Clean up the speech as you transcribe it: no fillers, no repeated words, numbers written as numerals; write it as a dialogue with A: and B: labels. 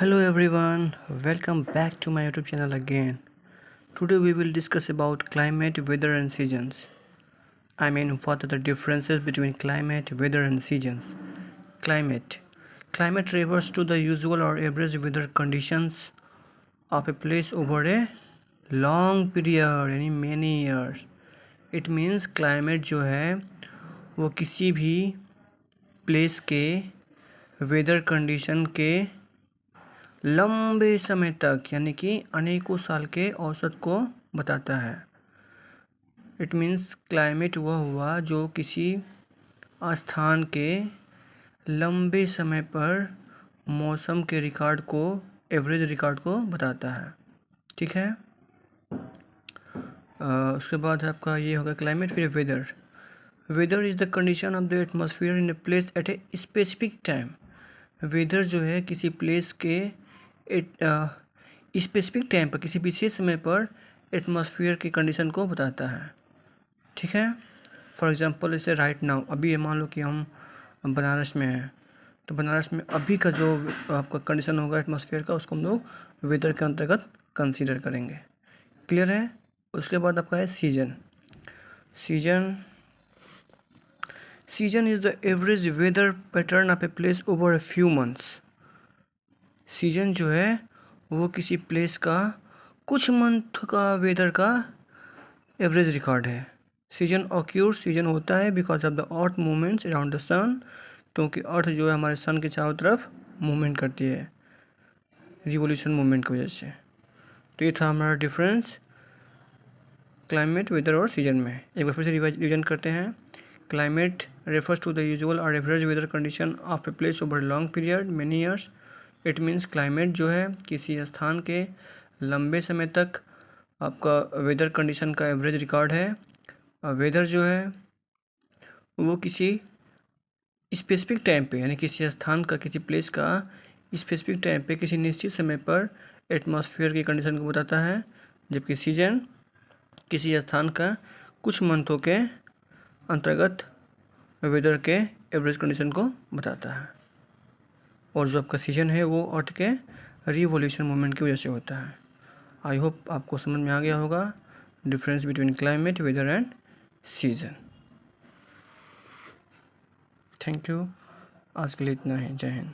A: Hello everyone, welcome back to my YouTube channel again. Today we will discuss about climate, weather and seasons. What are the differences between climate, weather and seasons? Climate. Climate refers to the usual or average weather conditions of a place over a long period यानी many years. It means climate जो है वो किसी भी place के weather condition के लंबे समय तक यानी कि अनेकों साल के औसत को बताता है। इट मीन्स क्लाइमेट वह हुआ जो किसी स्थान के लंबे समय पर मौसम के रिकॉर्ड को एवरेज रिकॉर्ड को बताता है। ठीक है। उसके बाद आपका ये होगा क्लाइमेट। फिर weather. Weather is the condition of the atmosphere in a place at a specific time. Weather जो है किसी प्लेस के स्पेसिफिक टाइम पर किसी विशेष समय पर एटमॉस्फेयर की कंडीशन को बताता है। ठीक है। फॉर एग्जांपल जैसे राइट नाउ अभी मान लो कि हम बनारस में हैं, तो बनारस में अभी का जो आपका कंडीशन होगा एटमॉस्फेयर का उसको हम लोग वेदर के अंतर्गत कंसीडर करेंगे। क्लियर है। उसके बाद आपका है season. Season is the average weather pattern of a place over a few months. Season जो है वो किसी प्लेस का कुछ मंथ का वेदर का एवरेज रिकॉर्ड है। सीजन होता है because of the earth movements around the sun, क्योंकि अर्थ जो है हमारे सन के चारों तरफ मूवमेंट करती है रिवोल्यूशन मूवमेंट की वजह से। तो ये था हमारा डिफरेंस क्लाइमेट, वेदर और सीजन में। एक बार फिर से रिवीजन करते हैं। Climate refers to the usual और average weather condition of a place over long period many years. It means climate जो है किसी स्थान के लंबे समय तक आपका वेदर कंडीशन का एवरेज रिकॉर्ड है। वेदर जो है वो किसी स्पेसिफिक टाइम पे यानी किसी स्थान का किसी प्लेस का स्पेसिफिक टाइम पे किसी निश्चित समय पर एटमॉस्फेयर की कंडीशन को बताता है, जबकि सीजन किसी स्थान का कुछ मंथों के अंतर्गत वेदर के एवरेज कंडीशन को बताता है। और जो आपका सीजन है वो अर्थ के रिवोल्यूशन मूवमेंट की वजह से होता है। आई होप आपको समझ में आ गया होगा difference between climate, weather and season. Thank you. आज के लिए इतना ही। जय हिंद।